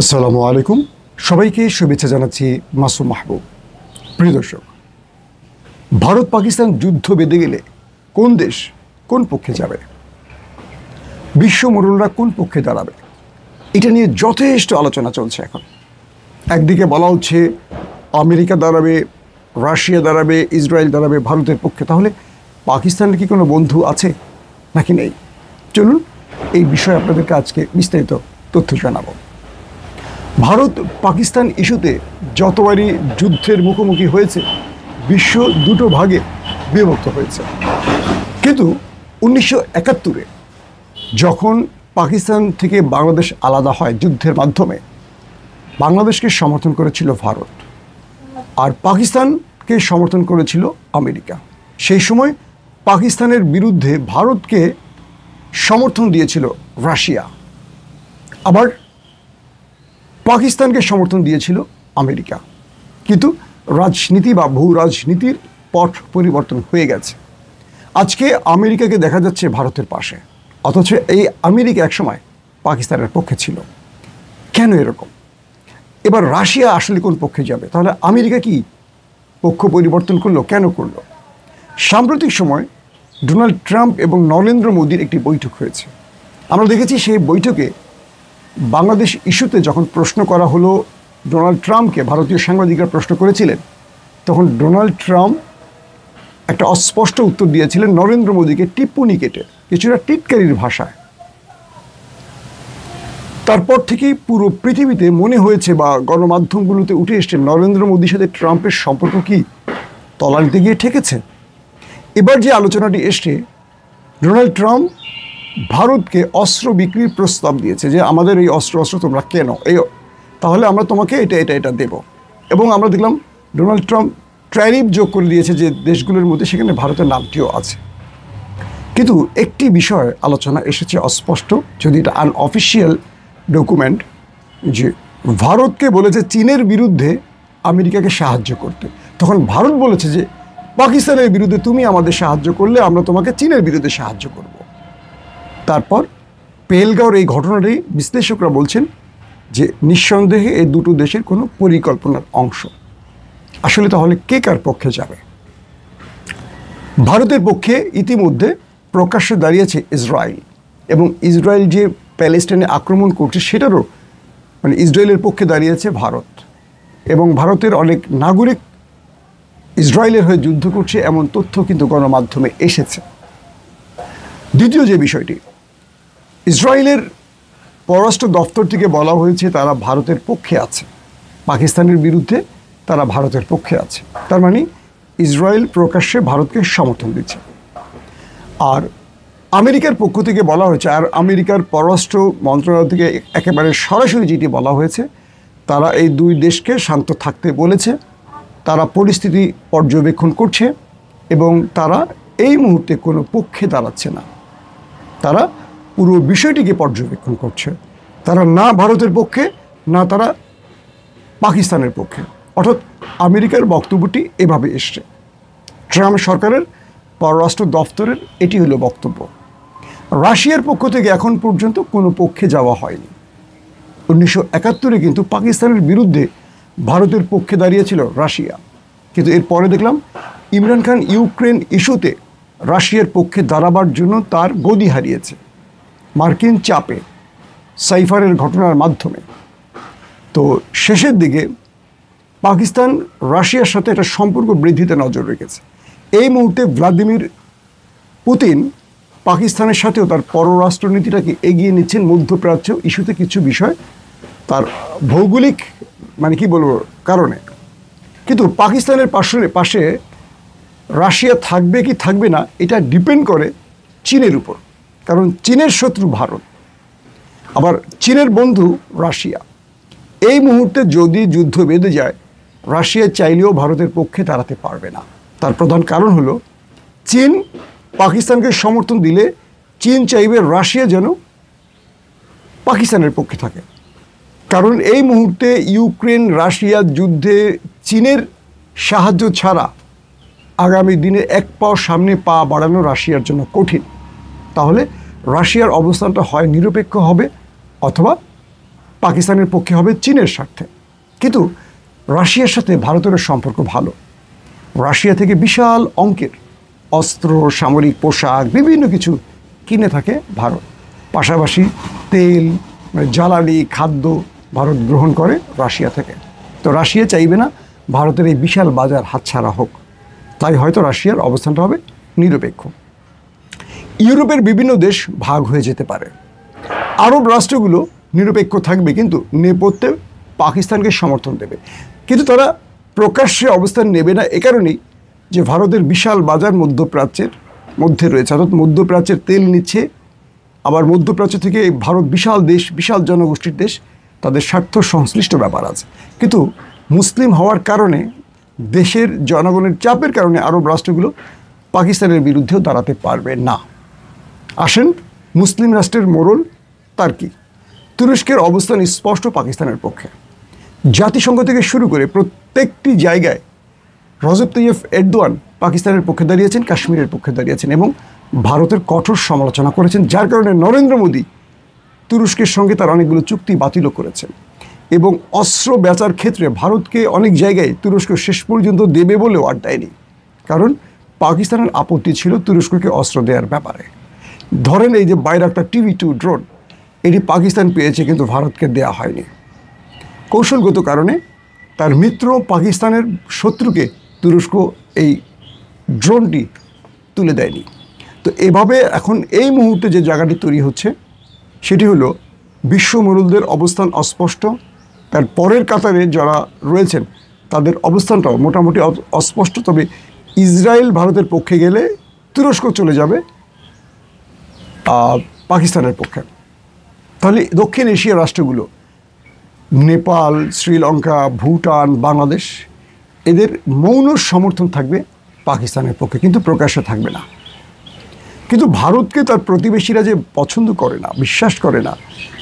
আসসালামু আলাইকুম, সবাইকে শুভেচ্ছা জানাচ্ছি মাসুম মাহবুব। প্রিয় দর্শক, ভারত পাকিস্তান যুদ্ধ বেঁধে গেলে কোন দেশ কোন পক্ষে যাবে, বিশ্ব মোড়লরা কোন পক্ষে দাঁড়াবে, এটা নিয়ে যথেষ্ট আলোচনা চলছে। এখন একদিকে বলা হচ্ছে আমেরিকা দাঁড়াবে, রাশিয়া দাঁড়াবে, ইসরায়েল দাঁড়াবে ভারতের পক্ষে। তাহলে পাকিস্তানের কি কোনো বন্ধু আছে নাকি নেই? চলুন এই বিষয়ে আপনাদেরকে আজকে বিস্তারিত তথ্য জানাবো। ভারত পাকিস্তান ইস্যুতে যতবারই যুদ্ধের মুখোমুখি হয়েছে, বিশ্ব দুটো ভাগে বিভক্ত হয়েছে। কিন্তু 1971-এ যখন পাকিস্তান থেকে বাংলাদেশ আলাদা হয় যুদ্ধের মাধ্যমে, বাংলাদেশকে সমর্থন করেছিল ভারত আর পাকিস্তানকে সমর্থন করেছিল আমেরিকা। সেই সময় পাকিস্তানের বিরুদ্ধে ভারতকে সমর্থন দিয়েছিল রাশিয়া, আবার পাকিস্তানকে সমর্থন দিয়েছিল আমেরিকা। কিন্তু রাজনীতি বা ভূ রাজনীতির পট পরিবর্তন হয়ে গেছে। আজকে আমেরিকাকে দেখা যাচ্ছে ভারতের পাশে, অথচ এই আমেরিকা একসময় পাকিস্তানের পক্ষে ছিল। কেন এরকম? এবার রাশিয়া আসলে কোন পক্ষে যাবে? তাহলে আমেরিকা কি পক্ষ পরিবর্তন করলো? কেন করলো? সাম্প্রতিক সময় ডোনাল্ড ট্রাম্প এবং নরেন্দ্র মোদির একটি বৈঠক হয়েছে। আমরা দেখেছি সেই বৈঠকে বাংলাদেশ ইস্যুতে যখন প্রশ্ন করা হলো ডোনাল্ড ট্রাম্পকে, ভারতীয় সাংবাদিকরা প্রশ্ন করেছিলেন, তখন ডোনাল্ড ট্রাম্প একটা অস্পষ্ট উত্তর দিয়েছিলেন নরেন্দ্র মোদীকে টিপ্পনি কেটে, কিছুটা টিটকারির ভাষায়। তারপর থেকেই পুরো পৃথিবীতে মনে হয়েছে বা গণমাধ্যমগুলোতে উঠে এসছে নরেন্দ্র মোদীর সাথে ট্রাম্পের সম্পর্ক কি তলানিতে গিয়ে ঠেকেছে। এবার যে আলোচনাটি এসছে, ডোনাল্ড ট্রাম্প ভারতকে অস্ত্র বিক্রির প্রস্তাব দিয়েছে যে আমাদের এই অস্ত্র তোমরা কেন, তাহলে আমরা তোমাকে এটা দেব। এবং আমরা দেখলাম ডোনাল্ড ট্রাম্প ট্যারিফ যোগ করে দিয়েছে যে দেশগুলোর মধ্যে, সেখানে ভারতের নামটিও আছে। কিন্তু একটি বিষয় আলোচনা এসেছে অস্পষ্ট, যদি এটা আনঅফিসিয়াল ডকুমেন্ট, যে ভারতকে বলেছে চীনের বিরুদ্ধে আমেরিকাকে সাহায্য করতে। তখন ভারত বলেছে যে পাকিস্তানের বিরুদ্ধে তুমি আমাদের সাহায্য করলে আমরা তোমাকে চীনের বিরুদ্ধে সাহায্য করব। তারপর পেহেলগাঁওর এই ঘটনাটি বিশ্লেষকরা বলছেন যে নিঃসন্দেহে এই দুটো দেশের কোনো পরিকল্পনার অংশ। আসলে তাহলে কে কার পক্ষে যাবে? ভারতের পক্ষে ইতিমধ্যে প্রকাশ্যে দাঁড়িয়েছে ইসরায়েল, এবং ইসরায়েল যে প্যালেস্টাইনে আক্রমণ করছে সেটারও ইসরায়েলের পক্ষে দাঁড়িয়েছে ভারত, এবং ভারতের অনেক নাগরিক ইসরায়েলের হয়ে যুদ্ধ করছে এমন তথ্য কিন্তু গণমাধ্যমে এসেছে। দ্বিতীয় যে বিষয়টি, ইসরায়েলের পররাষ্ট্র দপ্তর থেকে বলা হয়েছে তারা ভারতের পক্ষে আছে, পাকিস্তানের বিরুদ্ধে তারা ভারতের পক্ষে আছে। তার মানে ইসরায়েল প্রকাশ্যে ভারতকে সমর্থন দিচ্ছে। আর আমেরিকার পক্ষ থেকে বলা হয়েছে, আর আমেরিকার পররাষ্ট্র মন্ত্রণালয় থেকে একেবারে সরাসরি যেটি বলা হয়েছে, তারা এই দুই দেশকে শান্ত থাকতে বলেছে, তারা পরিস্থিতি পর্যবেক্ষণ করছে এবং তারা এই মুহূর্তে কোনো পক্ষে দাঁড়াচ্ছে না। তারা পুরো বিষয়টিকে পর্যবেক্ষণ করছে। তারা না ভারতের পক্ষে, না তারা পাকিস্তানের পক্ষে। অর্থাৎ আমেরিকার বক্তব্যটি এভাবে এসছে। ট্রাম্প সরকারের পররাষ্ট্র দফতরের এটি হলো বক্তব্য। রাশিয়ার পক্ষ থেকে এখন পর্যন্ত কোনো পক্ষে যাওয়া হয়নি। 1971-এ কিন্তু পাকিস্তানের বিরুদ্ধে ভারতের পক্ষে দাঁড়িয়েছিল রাশিয়া, কিন্তু এরপরে দেখলাম ইমরান খান ইউক্রেন ইস্যুতে রাশিয়ার পক্ষে দাঁড়াবার জন্য তার গদি হারিয়েছে মার্কিন চাপে, সাইফারের ঘটনার মাধ্যমে। তো শেষের দিকে পাকিস্তান রাশিয়ার সাথে একটা সম্পর্ক বৃদ্ধিতে নজর রেখেছে। এই মুহূর্তে ভ্লাদিমির পুতিন পাকিস্তানের সাথেও তার পররাষ্ট্রনীতিটাকে এগিয়ে নিচ্ছেন মধ্যপ্রাচ্য ইস্যুতে কিছু বিষয় তার ভৌগোলিক কারণে। কিন্তু পাকিস্তানের পাশে রাশিয়া থাকবে কি থাকবে না, এটা ডিপেন্ড করে চীনের উপর, কারণ চীনের শত্রু ভারত, আবার চীনের বন্ধু রাশিয়া। এই মুহূর্তে যদি যুদ্ধ বেঁধে যায়, রাশিয়া চাইলেও ভারতের পক্ষে দাঁড়াতে পারবে না। তার প্রধান কারণ হলো চীন পাকিস্তানকে সমর্থন দিলে চীন চাইবে রাশিয়া যেন পাকিস্তানের পক্ষে থাকে, কারণ এই মুহূর্তে ইউক্রেন রাশিয়া যুদ্ধে চীনের সাহায্য ছাড়া আগামী দিনে এক পাও সামনে পা বাড়ানো রাশিয়ার জন্য কঠিন। তাহলে রাশিয়ার অবস্থানটা হয় নিরপেক্ষ হবে অথবা পাকিস্তানের পক্ষে হবে চীনের স্বার্থে। কিন্তু রাশিয়ার সাথে ভারতের সম্পর্ক ভালো। রাশিয়া থেকে বিশাল অঙ্কের অস্ত্র, সামরিক পোশাক, বিভিন্ন কিছু কিনে থাকে ভারত। পাশাপাশি তেল, জ্বালানি, খাদ্য ভারত গ্রহণ করে রাশিয়া থেকে। তো রাশিয়া চাইবে না ভারতের এই বিশাল বাজার হাতছাড়া হোক, তাই হয়তো রাশিয়ার অবস্থানটা হবে নিরপেক্ষ। ইউরোপের বিভিন্ন দেশ ভাগ হয়ে যেতে পারে। আরব রাষ্ট্রগুলো নিরপেক্ষ থাকবে, কিন্তু নেপথ্যে পাকিস্তানকে সমর্থন দেবে। কিন্তু তারা প্রকাশ্যে অবস্থান নেবে না এ কারণেই যে ভারতের বিশাল বাজার মধ্যপ্রাচ্যের মধ্যে রয়েছে, অর্থাৎ মধ্যপ্রাচ্যের তেল নিচ্ছে, আবার মধ্যপ্রাচ্য থেকে ভারত বিশাল দেশ, বিশাল জনগোষ্ঠীর দেশ, তাদের স্বার্থ সংশ্লিষ্ট ব্যাপার আছে। কিন্তু মুসলিম হওয়ার কারণে, দেশের জনগণের চাপের কারণে আরব রাষ্ট্রগুলো পাকিস্তানের বিরুদ্ধেও দাঁড়াতে পারবে না। আসেন মুসলিম রাষ্ট্রের মোড়ল তার কি? তুরস্কের অবস্থান স্পষ্ট পাকিস্তানের পক্ষে। জাতিসংঘ থেকে শুরু করে প্রত্যেকটি জায়গায় রজব তাইয়্যিব এরদোয়ান পাকিস্তানের পক্ষে দাঁড়িয়েছেন, কাশ্মীরের পক্ষে দাঁড়িয়েছেন এবং ভারতের কঠোর সমালোচনা করেছেন, যার কারণে নরেন্দ্র মোদী তুরস্কের সঙ্গে তার অনেকগুলো চুক্তি বাতিলও করেছেন। এবং অস্ত্র বেচার ক্ষেত্রে ভারতকে অনেক জায়গায় তুরস্ক শেষ পর্যন্ত দেবে বলেও আর দেয়নি, কারণ পাকিস্তানের আপত্তি ছিল তুরস্ককে অস্ত্র দেওয়ার ব্যাপারে। ধরেন এই যে বাইরাক্তার TB2 ড্রোন, এটি পাকিস্তান পেয়েছে কিন্তু ভারতকে দেয়া হয়নি। কৌশলগত কারণে তার মিত্র পাকিস্তানের শত্রুকে তুরস্ক এই ড্রোনটি তুলে দেয়নি। তো এভাবে এখন এই মুহূর্তে যে জায়গাটি তৈরি হচ্ছে সেটি হলো বিশ্ব মোড়লদের অবস্থান অস্পষ্ট। তার পরের কাতারে যারা রয়েছেন তাদের অবস্থানটাও মোটামুটি অস্পষ্ট। তবে ইসরায়েল ভারতের পক্ষে গেলে তুরস্ক চলে যাবে পাকিস্তানের পক্ষে। তাহলে দক্ষিণ এশিয়ার রাষ্ট্রগুলো, নেপাল, শ্রীলঙ্কা, ভুটান, বাংলাদেশ, এদের মৌন সমর্থন থাকবে পাকিস্তানের পক্ষে, কিন্তু প্রকাশ্যে থাকবে না। কিন্তু ভারতকে তার প্রতিবেশীরা যে পছন্দ করে না, বিশ্বাস করে না,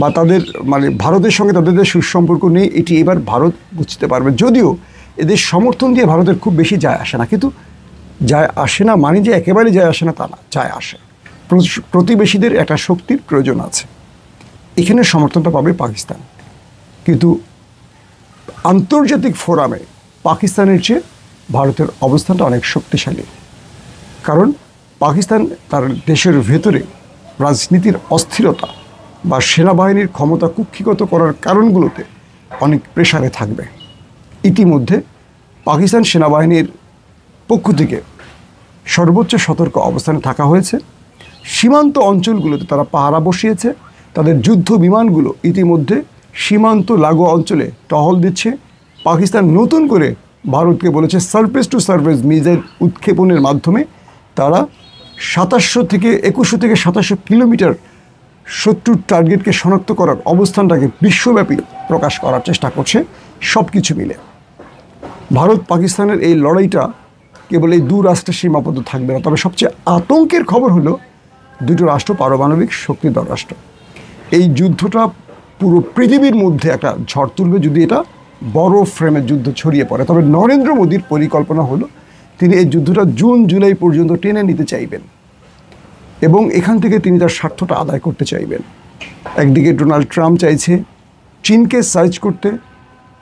বা তাদের ভারতের সঙ্গে তাদের যে সুসম্পর্ক নেই, এটি এবার ভারত বুঝতে পারবে। যদিও এদের সমর্থন দিয়ে ভারতের খুব বেশি যায় আসে না, কিন্তু যায় আসে না মানে যে একেবারে যায় আসে না তা না, যায় আসে। প্রতিবেশীদের একটা শক্তির প্রয়োজন আছে, এখানে সমর্থনটা পাবে পাকিস্তান। কিন্তু আন্তর্জাতিক ফোরামে পাকিস্তানের চেয়ে ভারতের অবস্থানটা অনেক শক্তিশালী, কারণ পাকিস্তান তার দেশের ভেতরে রাজনীতির অস্থিরতা বা সেনাবাহিনীর ক্ষমতা কুক্ষিগত করার কারণগুলোতে অনেক প্রেসারে থাকবে। ইতিমধ্যে পাকিস্তান সেনাবাহিনীর পক্ষ থেকে সর্বোচ্চ সতর্ক অবস্থানে থাকা হয়েছে। সীমান্ত অঞ্চলগুলোতে তারা পাহারা বসিয়েছে, তাদের যুদ্ধ বিমানগুলো ইতিমধ্যে সীমান্ত লাগোয়া অঞ্চলে টহল দিচ্ছে। পাকিস্তান নতুন করে ভারতকে বলেছে সারফেস টু সারফেস মিসাইল উৎক্ষেপণের মাধ্যমে তারা 2100 থেকে 2700 কিলোমিটার শত্রুর টার্গেটকে শনাক্ত করার অবস্থানটাকে বিশ্বব্যাপী প্রকাশ করার চেষ্টা করছে। সব কিছু মিলে ভারত পাকিস্তানের এই লড়াইটা কেবল এই দু রাষ্ট্রের সীমাবদ্ধ থাকবে না। তবে সবচেয়ে আতঙ্কের খবর হলো দুটো রাষ্ট্র পারমাণবিক শক্তিধর রাষ্ট্র। এই যুদ্ধটা পুরো পৃথিবীর মধ্যে একটা ঝড় তুলবে যদি এটা বড় ফ্রেমের যুদ্ধ ছড়িয়ে পড়ে। তবে নরেন্দ্র মোদীর পরিকল্পনা হলো তিনি এই যুদ্ধটা জুন জুলাই পর্যন্ত টেনে নিতে চাইবেন এবং এখান থেকে তিনি তার স্বার্থটা আদায় করতে চাইবেন। একদিকে ডোনাল্ড ট্রাম্প চাইছে চীনকে সাইজ করতে,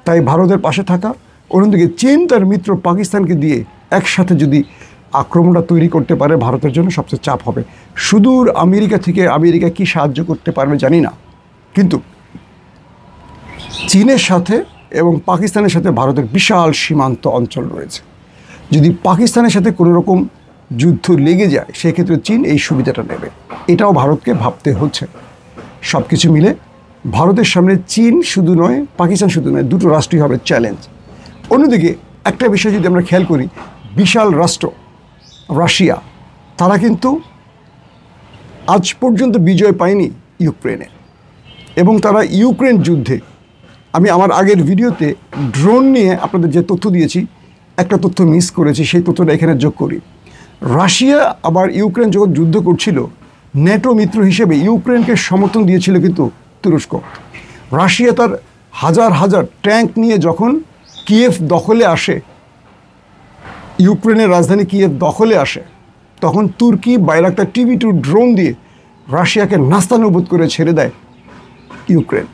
তাই ভারতের পাশে থাকা। অন্যদিকে চীন তার মিত্র পাকিস্তানকে দিয়ে একসাথে যদি আক্রমণটা তৈরি করতে পারে ভারতের জন্য সবচেয়ে চাপ হবে। সুদূর আমেরিকা থেকে আমেরিকা কি সাহায্য করতে পারবে জানি না, কিন্তু চীনের সাথে এবং পাকিস্তানের সাথে ভারতের বিশাল সীমান্ত অঞ্চল রয়েছে। যদি পাকিস্তানের সাথে কোনো রকম যুদ্ধ লেগে যায় সেক্ষেত্রে চীন এই সুবিধাটা নেবে, এটাও ভারতকে ভাবতে হচ্ছে। সব কিছু মিলে ভারতের সামনে চীন শুধু নয়, পাকিস্তান শুধু নয়, দুটো রাষ্ট্রই হবে চ্যালেঞ্জ। অন্যদিকে একটা বিষয় যদি আমরা খেয়াল করি, বিশাল রাষ্ট্র রাশিয়া, তারা কিন্তু আজ পর্যন্ত বিজয় পায়নি ইউক্রেনে, এবং তারা ইউক্রেন যুদ্ধে, আমি আমার আগের ভিডিওতে ড্রোন নিয়ে আপনাদের যে তথ্য দিয়েছি একটা তথ্য মিস করেছি, সেই তথ্যটা এখানে যোগ করি। রাশিয়া আবার ইউক্রেন যখন যুদ্ধ করছিল, ন্যাটো মিত্র হিসেবে ইউক্রেনকে সমর্থন দিয়েছিল কিন্তু তুরস্ক। রাশিয়া তার হাজার হাজার ট্যাঙ্ক নিয়ে যখন কিয়েভ দখলে আসে, ইউক্রেনের রাজধানী কিয়েভ দখলে আসে, তখন তুর্কি বাইরাক্তার TB2 ড্রোন দিয়ে রাশিয়াকে নাস্তানুবোধ করে ছেড়ে দেয় ইউক্রেন।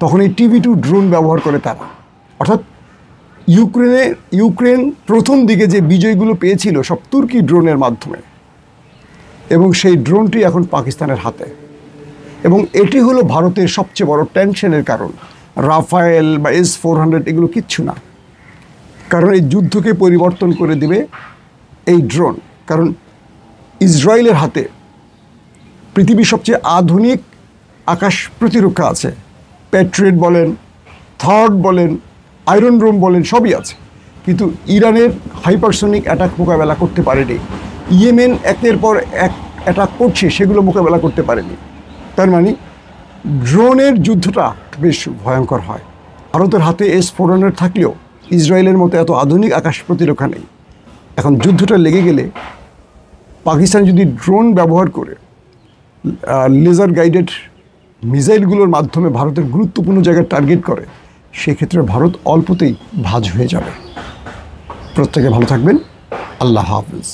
তখন এই TB2 ড্রোন ব্যবহার করে তারা। অর্থাৎ ইউক্রেন প্রথম দিকে যে বিজয়গুলো পেয়েছিল সব তুর্কি ড্রোনের মাধ্যমে, এবং সেই ড্রোনটি এখন পাকিস্তানের হাতে। এবং এটি হলো ভারতের সবচেয়ে বড় টেনশনের কারণ। রাফায়েল বা S-400 এগুলো কিচ্ছু না, কারণ এই যুদ্ধকে পরিবর্তন করে দিবে এই ড্রোন। কারণ ইসরায়েলের হাতে পৃথিবীর সবচেয়ে আধুনিক আকাশ প্রতিরক্ষা আছে। প্যাট্রিয়ট বলেন, থার্ড বলেন, আয়রন ডোম বলেন, সবই আছে। কিন্তু ইরানের হাইপারসনিক অ্যাটাক মোকাবেলা করতে পারেনি। ইয়েমেন একের পর এক অ্যাটাক করছে, সেগুলো মোকাবেলা করতে পারেনি। তার মানে ড্রোনের যুদ্ধটা বেশ ভয়ঙ্কর হয়। ভারতের হাতে S-400 থাকলেও ইসরায়েলের মতো এত আধুনিক আকাশ প্রতিরক্ষা নেই। এখন যুদ্ধটা লেগে গেলে পাকিস্তান যদি ড্রোন ব্যবহার করে লেজার গাইডেড মিসাইলগুলোর মাধ্যমে ভারতের গুরুত্বপূর্ণ জায়গায় টার্গেট করে, সেক্ষেত্রে ভারত অল্পতেই ভাঁজ হয়ে যাবে। প্রত্যেকে ভালো থাকবেন। আল্লাহ হাফেজ।